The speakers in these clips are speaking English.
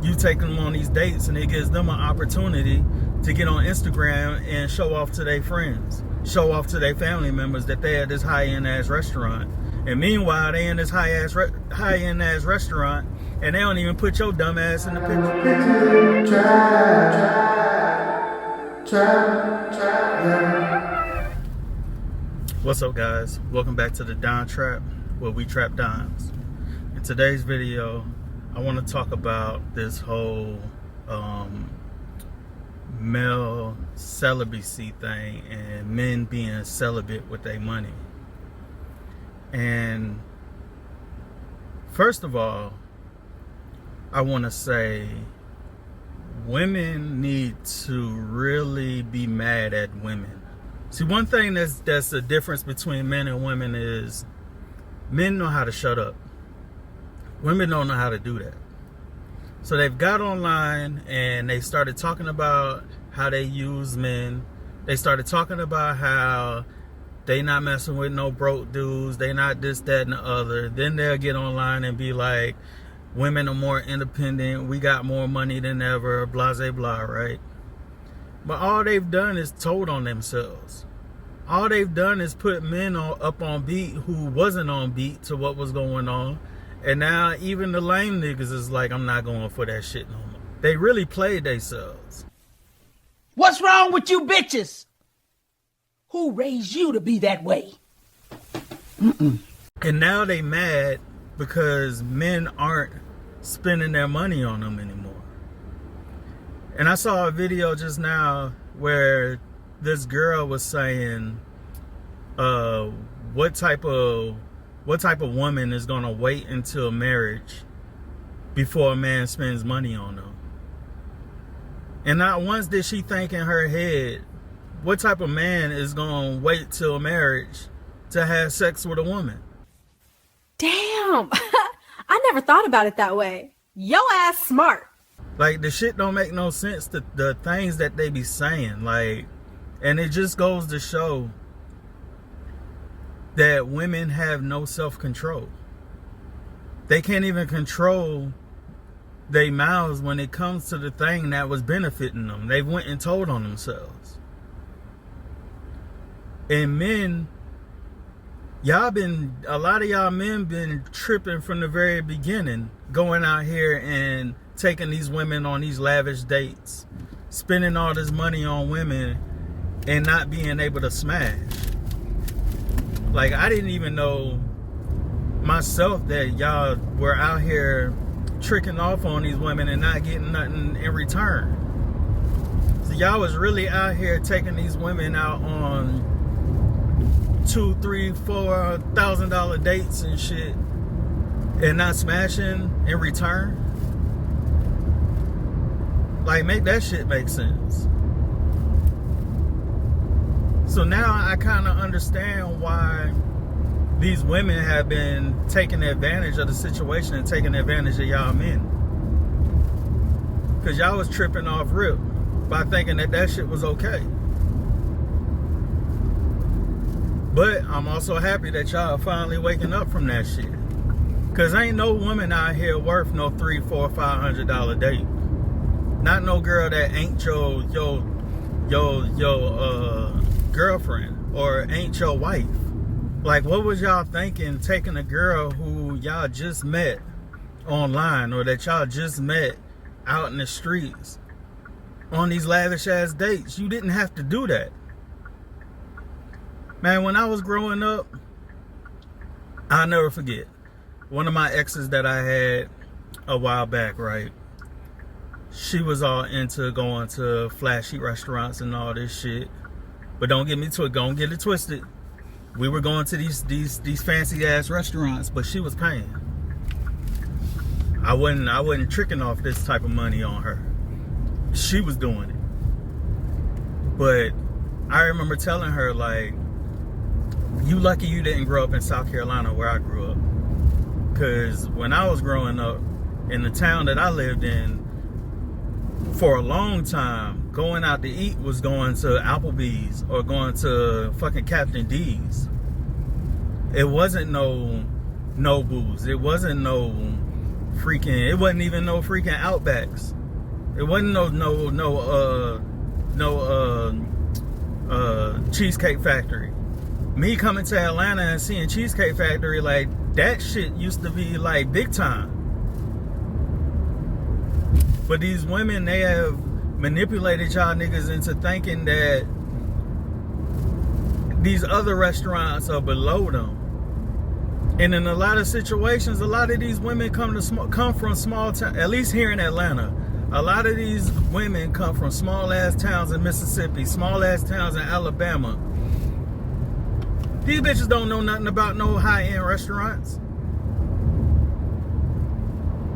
you take them on these dates, and it gives them an opportunity to get on Instagram and show off to their friends, show off to their family members that they at this high-end ass restaurant. And meanwhile, they in this high-end ass restaurant, and they don't even put your dumb ass in the picture. What's up, guys? Welcome back to the Dime Trap, where we trap dimes. In today's video, I want to talk about this whole male celibacy thing and men being celibate with their money. And first of all, I want to say women need to really be mad at women. See, one thing that's the difference between men and women is men know how to shut up. Women don't know how to do that. So they've got online and they started talking about how they use men. They started talking about how they not messing with no broke dudes. They not this, that, and the other. Then they'll get online and be like, women are more independent. We got more money than ever. Blah, blah, blah, right? But all they've done is told on themselves. All they've done is put men up on beat who wasn't on beat to what was going on. And now even the lame niggas is like, I'm not going for that shit no more. They really played themselves. What's wrong with you bitches? Who raised you to be that way? And now they mad because men aren't spending their money on them anymore. And I saw a video just now where this girl was saying, what type of woman is gonna wait until marriage before a man spends money on them? And not once did she think in her head, what type of man is gonna wait till marriage to have sex with a woman? Damn, I never thought about it that way. Yo ass smart. Like, the shit don't make no sense, the things that they be saying, like, and it just goes to show that women have no self-control. They can't even control their mouths when it comes to the thing that was benefiting them. They went and told on themselves. And men, a lot of y'all men been tripping from the very beginning, going out here and taking these women on these lavish dates, spending all this money on women and not being able to smash. Like, I didn't even know myself that y'all were out here tricking off on these women and not getting nothing in return. So y'all was really out here taking these women out on $2,000, $3,000, $4,000 dates and shit and not smashing in return. Like, make that shit make sense. So now I kind of understand why these women have been taking advantage of the situation and taking advantage of y'all men. Because y'all was tripping off rip by thinking that shit was okay. But I'm also happy that y'all are finally waking up from that shit. Because ain't no woman out here worth no $300, $400, $500 date. Not no girl that ain't your girlfriend or ain't your wife. Like, what was y'all thinking taking a girl who y'all just met online or that y'all just met out in the streets on these lavish ass dates? You didn't have to do that. Man, when I was growing up, I'll never forget one of my exes that I had a while back, right? She was all into going to flashy restaurants and all this shit. But don't get it twisted. We were going to these fancy ass restaurants, but she was paying. I wasn't tricking off this type of money on her. She was doing it. But I remember telling her, like, you lucky you didn't grow up in South Carolina where I grew up. Because when I was growing up in the town that I lived in, for a long time, going out to eat was going to Applebee's or going to fucking Captain D's. It wasn't no Nobu's. It wasn't no freaking, it wasn't even no freaking Outbacks. It wasn't no Cheesecake Factory. Me coming to Atlanta and seeing Cheesecake Factory, like, that shit used to be like big time. But these women, they have manipulated y'all niggas into thinking that these other restaurants are below them. And in a lot of situations, a lot of these women come from small towns, at least here in Atlanta. A lot of these women come from small ass towns in Mississippi, small ass towns in Alabama. These bitches don't know nothing about no high-end restaurants.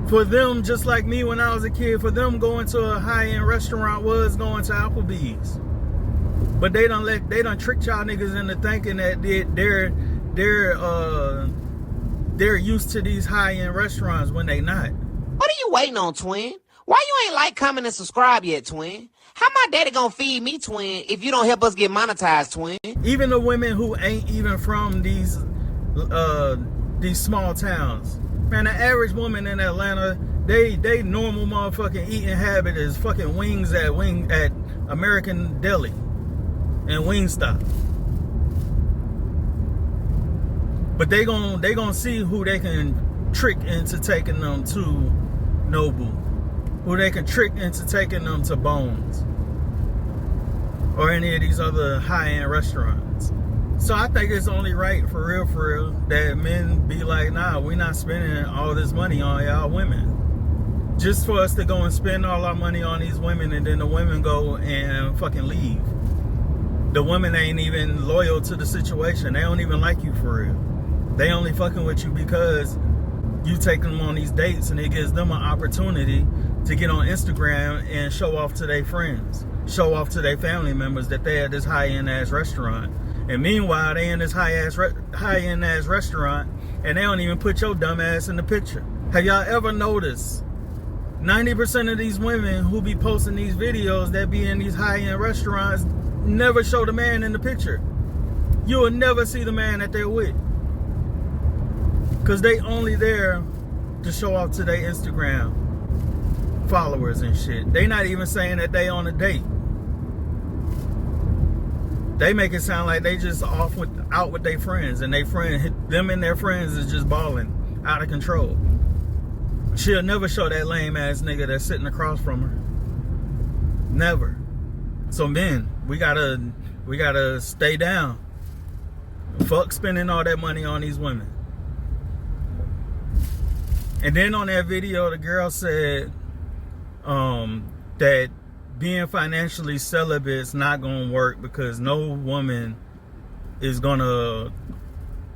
For them, just like me when I was a kid, for them going to a high-end restaurant was going to Applebee's. But they done tricked y'all niggas into thinking that they're used to these high-end restaurants when they not. What are you waiting on, twin? Why you ain't like, comment, and subscribe yet, twin? How my daddy gonna feed me, twin, if you don't help us get monetized, twin? Even the women who ain't even from these small towns. Man, the average woman in Atlanta, they normal motherfucking eating habit is fucking wings at American Deli and Wingstop. But they gon' see who they can trick into taking them to Noble, who they can trick into taking them to Bones or any of these other high-end restaurants. So I think it's only right, for real, that men be like, nah, we not spending all this money on y'all women. Just for us to go and spend all our money on these women and then the women go and fucking leave. The women ain't even loyal to the situation. They don't even like you for real. They only fucking with you because you take them on these dates and it gives them an opportunity to get on Instagram and show off to their friends, show off to their family members that they at this high-end ass restaurant. And meanwhile, they in this high-end ass restaurant and they don't even put your dumb ass in the picture. Have y'all ever noticed 90% of these women who be posting these videos that be in these high-end restaurants never show the man in the picture? You will never see the man that they're with. Because they only there to show off to their Instagram followers and shit. They not even saying that they on a date. They make it sound like they just out with their friends, and them and their friends is just balling out of control. She'll never show that lame ass nigga that's sitting across from her. Never. So men, we gotta stay down. Fuck spending all that money on these women. And then on that video, the girl said that being financially celibate is not going to work because no woman is going to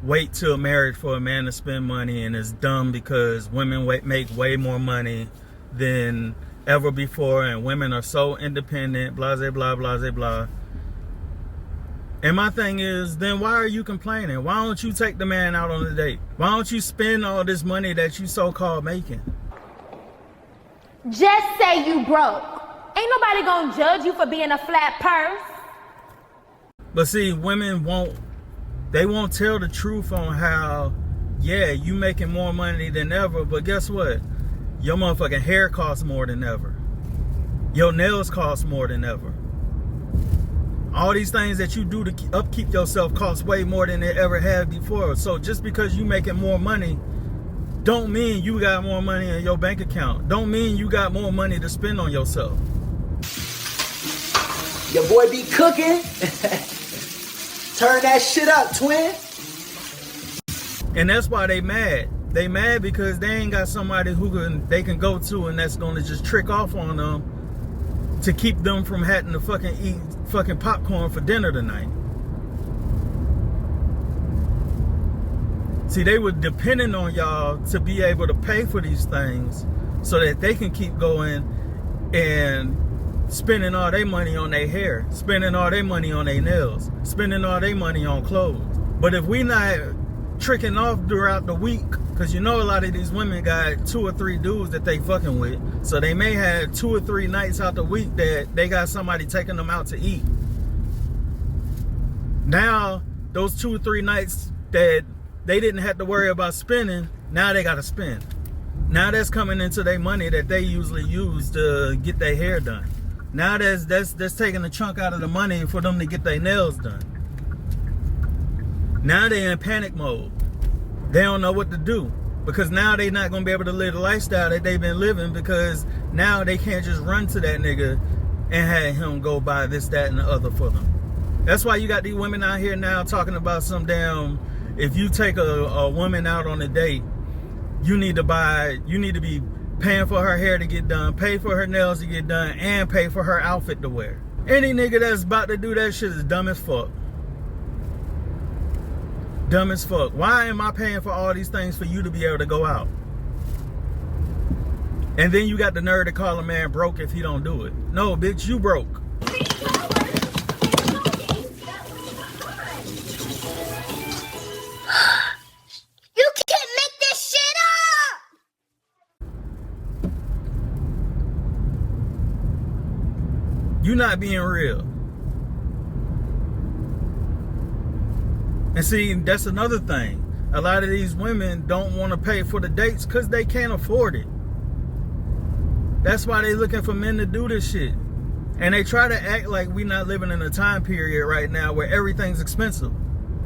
wait till marriage for a man to spend money, and it's dumb because women make way more money than ever before, and women are so independent, blah, blah, blah, blah, blah. And my thing is, then why are you complaining? Why don't you take the man out on a date? Why don't you spend all this money that you so-called making? Just say you broke. Ain't nobody gonna judge you for being a flat purse. But see, women won't tell the truth on how, yeah, you making more money than ever, but guess what? Your motherfucking hair costs more than ever. Your nails cost more than ever. All these things that you do to upkeep yourself cost way more than they ever have before. So just because you making more money don't mean you got more money in your bank account. Don't mean you got more money to spend on yourself. Your boy be cooking. Turn that shit up, twin. And that's why they mad. They mad because they ain't got somebody they can go to and that's gonna just trick off on them to keep them from having to fucking eat fucking popcorn for dinner tonight. See, they were depending on y'all to be able to pay for these things so that they can keep going and spending all their money on their hair, spending all their money on their nails, spending all their money on clothes. But if we not tricking off throughout the week, because you know a lot of these women got 2 or 3 dudes that they fucking with, so they may have 2 or 3 nights out the week that they got somebody taking them out to eat. Now, those 2 or 3 nights that they didn't have to worry about spending, now they gotta spend. Now that's coming into their money that they usually use to get their hair done. Now that's taking a chunk out of the money for them to get their nails done. Now they're in panic mode. They don't know what to do. Because now they're not going to be able to live the lifestyle that they've been living, because now they can't just run to that nigga and have him go buy this, that, and the other for them. That's why you got these women out here now talking about some damn, if you take a woman out on a date, you need to be paying for her hair to get done, pay for her nails to get done, and pay for her outfit to wear. Any nigga that's about to do that shit is dumb as fuck. Dumb as fuck. Why am I paying for all these things for you to be able to go out? And then you got the nerve to call a man broke if he don't do it. No, bitch, you broke. You can't make this shit up! You not being real. And see, that's another thing. A lot of these women don't want to pay for the dates because they can't afford it. That's why they looking for men to do this shit. And they try to act like we not living in a time period right now where everything's expensive.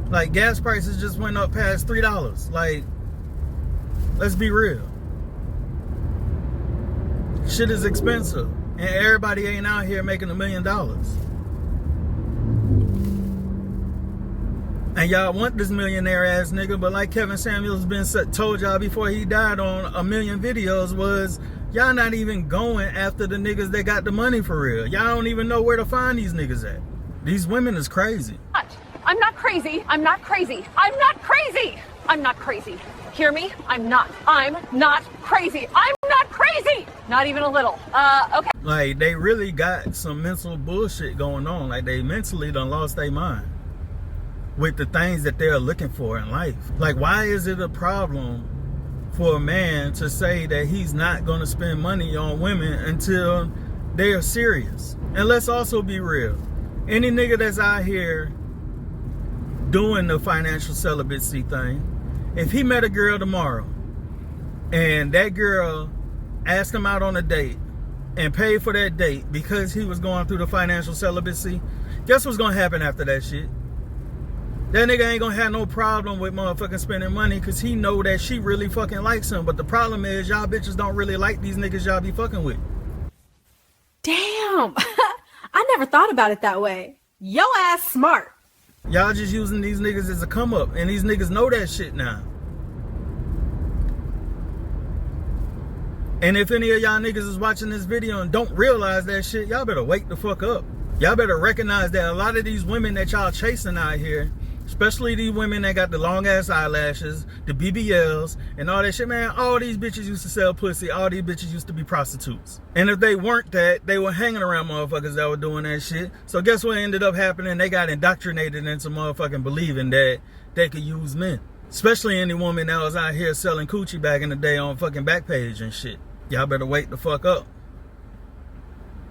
Like, gas prices just went up past $3. Like, let's be real. Shit is expensive. And everybody ain't out here making $1 million. And y'all want this millionaire ass nigga, but like Kevin Samuels told y'all before he died on a million videos, was y'all not even going after the niggas that got the money for real. Y'all don't even know where to find these niggas at. These women is crazy. I'm not crazy. I'm not crazy. I'm not crazy. I'm not crazy. Hear me? I'm not crazy. I'm not crazy. Not even a little. Okay. Like, they really got some mental bullshit going on. Like, they mentally done lost their mind with the things that they're looking for in life. Like, why is it a problem for a man to say that he's not going to spend money on women until they are serious? And let's also be real. Any nigga that's out here doing the financial celibacy thing, if he met a girl tomorrow and that girl asked him out on a date and paid for that date because he was going through the financial celibacy, guess what's going to happen after that shit? That nigga ain't gonna have no problem with motherfucking spending money because he know that she really fucking likes him. But the problem is y'all bitches don't really like these niggas y'all be fucking with. Damn. I never thought about it that way. Yo ass smart. Y'all just using these niggas as a come up, and these niggas know that shit now. And if any of y'all niggas is watching this video and don't realize that shit, y'all better wake the fuck up. Y'all better recognize that a lot of these women that y'all chasing out here, especially these women that got the long ass eyelashes, the BBLs, and all that shit, man, all these bitches used to sell pussy. All these bitches used to be prostitutes. And if they weren't that, they were hanging around motherfuckers that were doing that shit. So guess what ended up happening? They got indoctrinated into motherfucking believing that they could use men. Especially any woman that was out here selling coochie back in the day on fucking Backpage and shit. Y'all better wake the fuck up.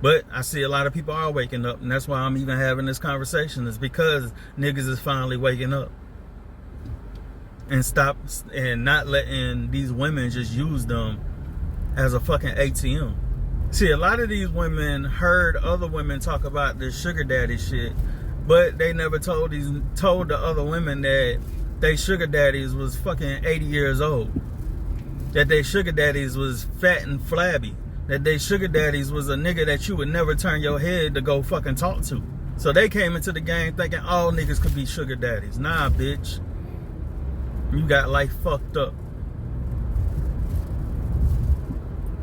But I see a lot of people are waking up, and that's why I'm even having this conversation, is because niggas is finally waking up. And stop and not letting these women just use them as a fucking ATM. See, a lot of these women heard other women talk about this sugar daddy shit, but they never told the other women that they sugar daddies was fucking 80 years old. That they sugar daddies was fat and flabby. That they sugar daddies was a nigga that you would never turn your head to go fucking talk to. So they came into the game thinking all niggas could be sugar daddies. Nah, bitch. You got life fucked up.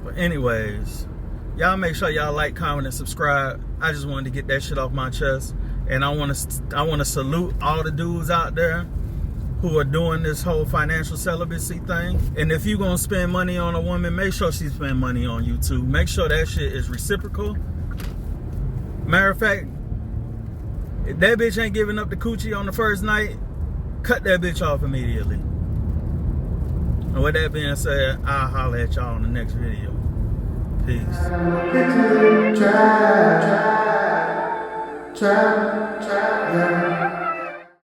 But anyways, y'all make sure y'all like, comment, and subscribe. I just wanted to get that shit off my chest. And I want to salute all the dudes out there who are doing this whole financial celibacy thing. And if you gonna spend money on a woman, make sure she spend money on you too. Make sure that shit is reciprocal. Matter of fact, if that bitch ain't giving up the coochie on the first night, cut that bitch off immediately. And with that being said, I'll holler at y'all on the next video. Peace. Try, yeah.